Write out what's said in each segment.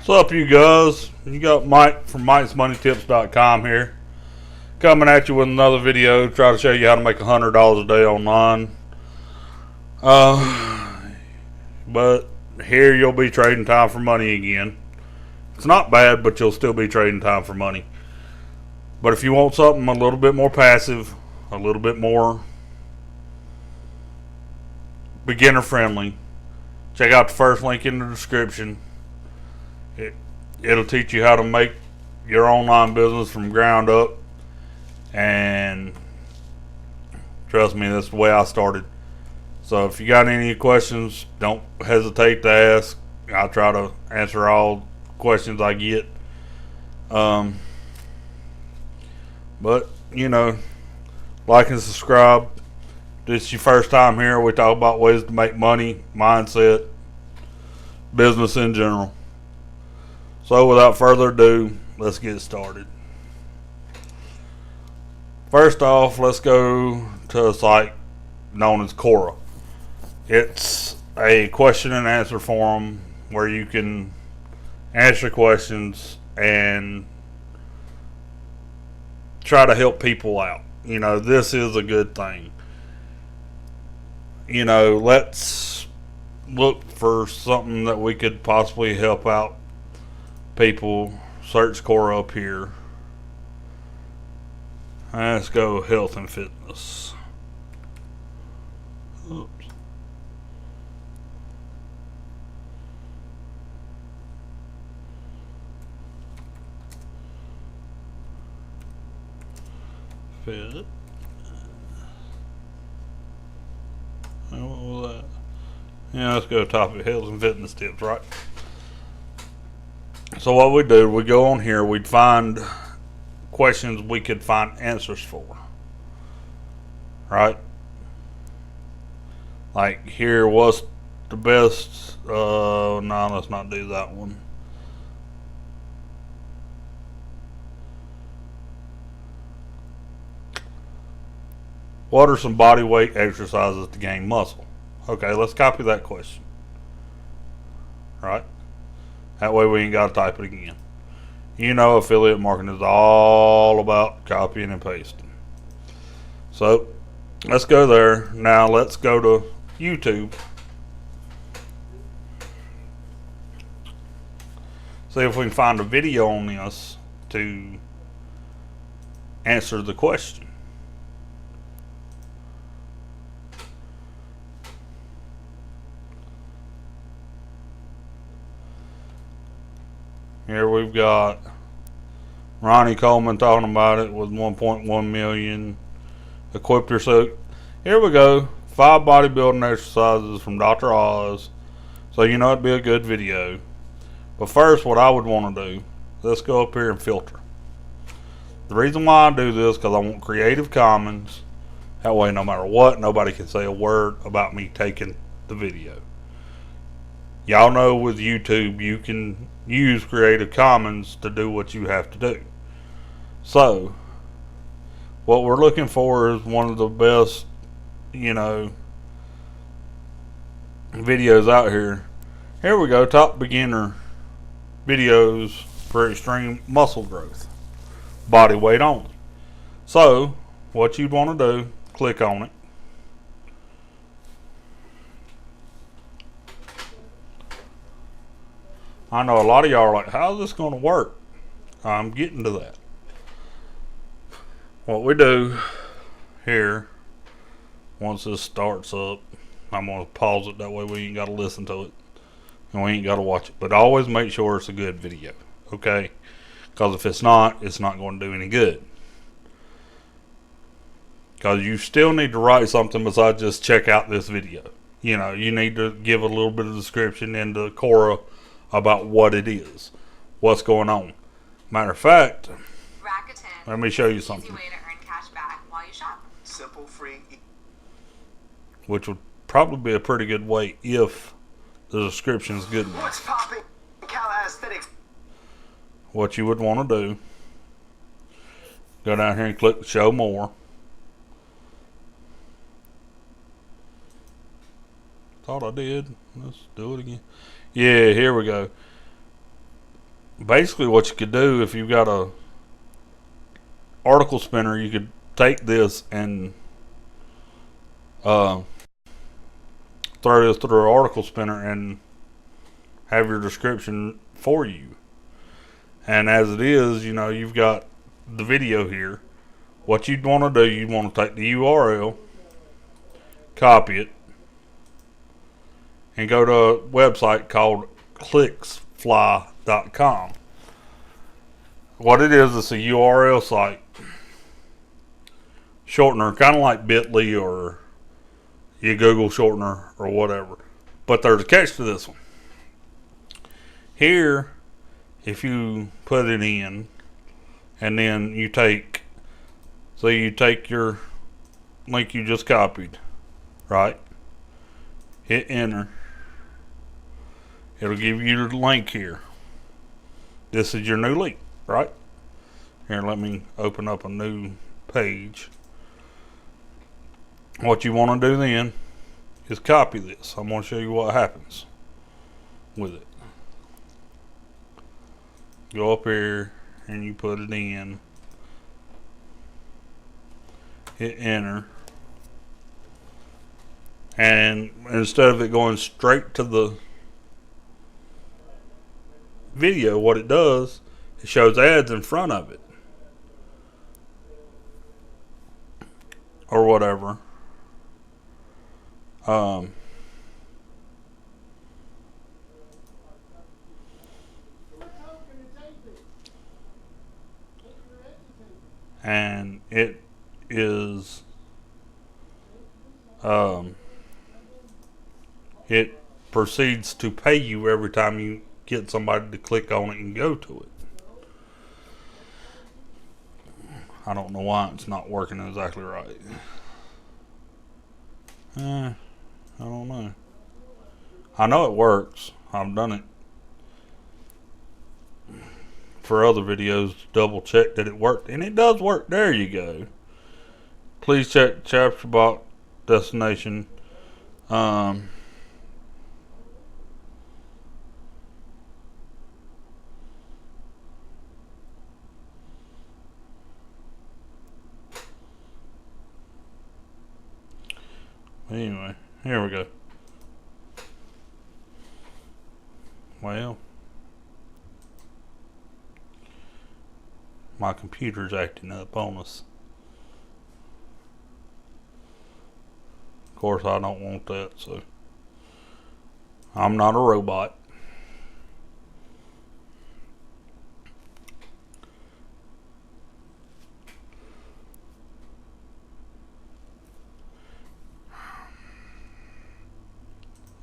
What's up, you guys? You got Mike from Mike'sMoneyTips.com here, coming at you with another video. Try to show you how to make $100 a day online. But here you'll be trading time for money again. It's not bad, but you'll still be trading time for money. But if you want something a little bit more passive, a little bit more beginner friendly, check out the first link in the description. It'll teach you how to make your online business from ground up, and trust me, that's the way I started. So if you got any questions, don't hesitate to ask. I'll try to answer all questions I get. But you know, like and subscribe. If this is your first time here, we talk about ways to make money, mindset, business in general. So without further ado, let's get started. First off, let's go to a site known as Quora. It's a question and answer forum where you can answer questions and try to help people out. You know, this is a good thing. You know, let's look for something that we could possibly help out people. Search Quora up here. Let's go health and fitness. Oops. Fit. What was that? Yeah, let's go topic health and fitness tips, right? So what we do, we go on here, we'd find questions we could find answers for, right? Like here, what's the best, no, let's not do that one. What are some body weight exercises to gain muscle? Okay, let's copy that question, right? That way we ain't got to type it again. You know, affiliate marketing is all about copying and pasting. So let's go there. Now let's go to YouTube. See if we can find a video on this to answer the question. Here we've got Ronnie Coleman talking about it with 1.1 million. Equip yourself. Here we go. 5 bodybuilding exercises from Dr. Oz. So you know it'd be a good video. But first, what I would want to do, let's go up here and filter. The reason why I do this because I want Creative Commons. That way, no matter what, nobody can say a word about me taking the video. Y'all know with YouTube you can use Creative Commons to do what you have to do. So what we're looking for is one of the best, you know, videos out here. Here we go, top beginner videos for extreme muscle growth, body weight only. So what you'd want to do, click on it. I know a lot of y'all are like, how's this going to work? I'm getting to that. What we do here, once this starts up, I'm going to pause it. That way we ain't got to listen to it. And we ain't got to watch it. But always make sure it's a good video. Okay? Because if it's not going to do any good. Because you still need to write something besides just check out this video. You know, you need to give a little bit of description into Quora about what it is, what's going on. Matter of fact, let me show you something. Easy way to earn cash back while you shop. Simple, free. Which would probably be a pretty good way if the description is good enough. What's popping? Calisthenics. What you would want to do, go down here and click show more. Thought I did. Let's do it again. Yeah, here we go. basically what you could do if you've got a article spinner, you could take this and uh, throw this through an article spinner and have your description for you. And as it is, you know, you've got the video here. What you'd want to do, you'd want to take the URL, copy it, and go to a website called Clicksfly.com. What it is, it's a URL site shortener, kind of like Bitly or your Google shortener or whatever. But there's a catch to this one. Here, if you put it in, and then you take your link you just copied, right? Hit enter. It'll give you your link here. This is your new link, right? Here, let me open up a new page. What you want to do then is copy this. I'm going to show you what happens with it. Go up here and you put it in. Hit enter. And instead of it going straight to the video, what it does, it shows ads in front of it. Or whatever. And it is it proceeds to pay you every time you get somebody to click on it and go to it. I don't know why it's not working exactly right. I don't know. I know it works. I've done it for other videos to double check that it worked, and it does work. There you go. Please check chapter box destination. Anyway, here we go. Well, my computer's acting up on us. Of course, I don't want that, so I'm not a robot.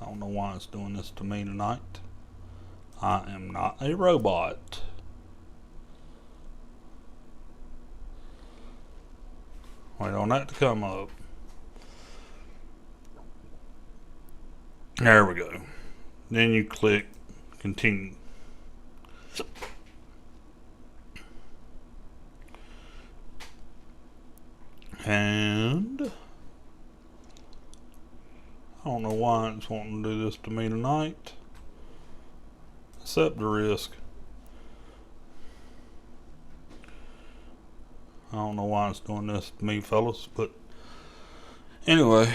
I don't know why it's doing this to me tonight. I am not a robot. Wait on that to come up. There we go. Then you click continue. And I don't know why it's wanting to do this to me tonight. Accept the risk. I don't know why it's doing this to me, fellas, but anyway.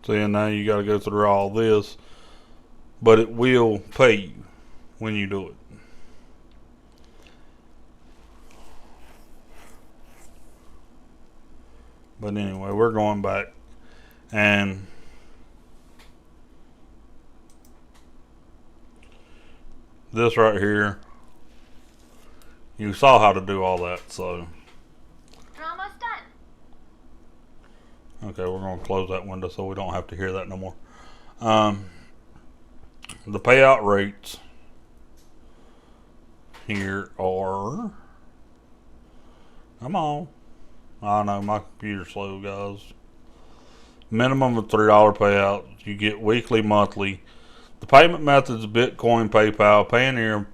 So now you got to go through all this, but it will pay you when you do it. But anyway, we're going back, and this right here, you saw how to do all that, so You're almost done. okay, we're going to close that window so we don't have to hear that no more. The payout rates here are, come on, I know my computer's slow, guys. Minimum of $3 payout. You get weekly, monthly. The payment methods: Bitcoin, PayPal, Payoneer,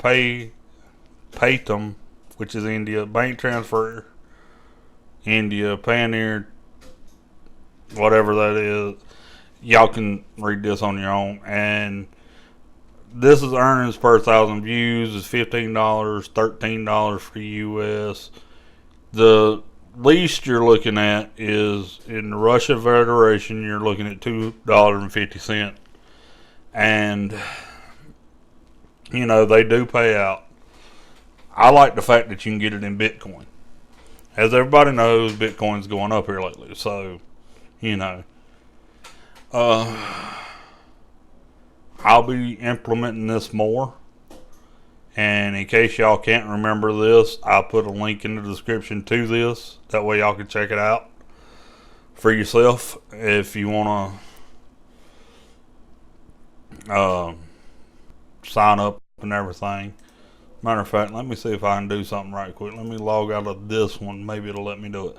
Paytum, which is India, bank transfer, India, Payoneer, whatever that is. Y'all can read this on your own. And this is earnings per 1,000 views is $15, $13 for US. The least you're looking at is in the Russia Federation, you're looking at $2.50. And, you know, they do pay out. I like the fact that you can get it in Bitcoin. As everybody knows, Bitcoin's going up here lately. So, you know, I'll be implementing this more. And in case y'all can't remember this, I'll put a link in the description to this. That way y'all can check it out for yourself if you want to sign up and everything. Matter of fact, let me see if I can do something right quick. Let me log out of this one. Maybe it'll let me do it.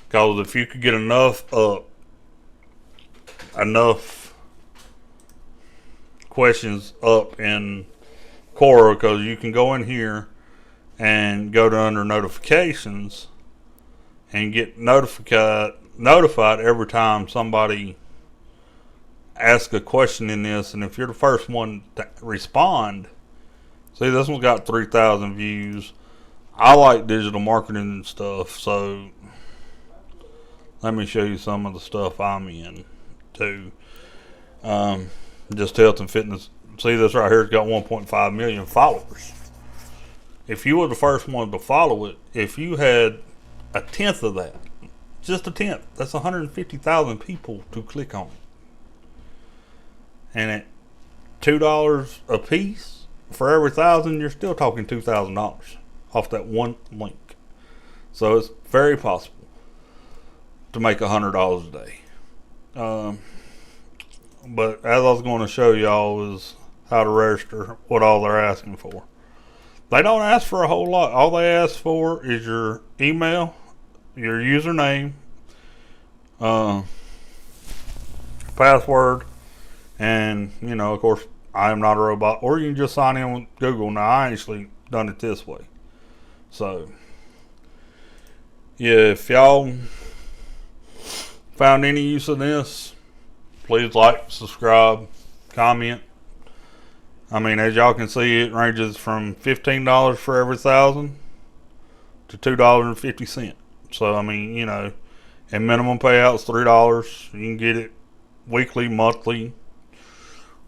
Because if you could get enough questions up in Quora, because you can go in here and go to under notifications and get notified every time somebody asks a question in this. And if you're the first one to respond, see, this one's got 3,000 views. I like digital marketing and stuff, so let me show you some of the stuff I'm in too. Just health and fitness. See, this right here has got 1.5 million followers. If you were the first one to follow it, if you had a tenth of that, just a tenth, that's 150,000 people to click on it. And at $2 a piece for every 1,000, you're still talking $2,000 off that one link. So it's very possible to make $100 a day. But as I was going to show y'all is how to register, what all they're asking for. They don't ask for a whole lot. All they ask for is your email, your username, password, and, you know, of course, I am not a robot. Or you can just sign in with Google. Now, I actually done it this way. So, yeah, if y'all found any use of this, please like, subscribe, comment. I mean, as y'all can see, it ranges from $15 for every 1,000 to $2.50. So, I mean, you know, and minimum payout is $3. You can get it weekly, monthly,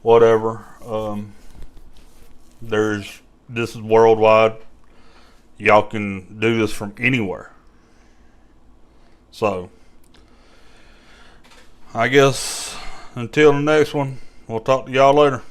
whatever. This is worldwide. Y'all can do this from anywhere. So, I guess until the next one, we'll talk to y'all later.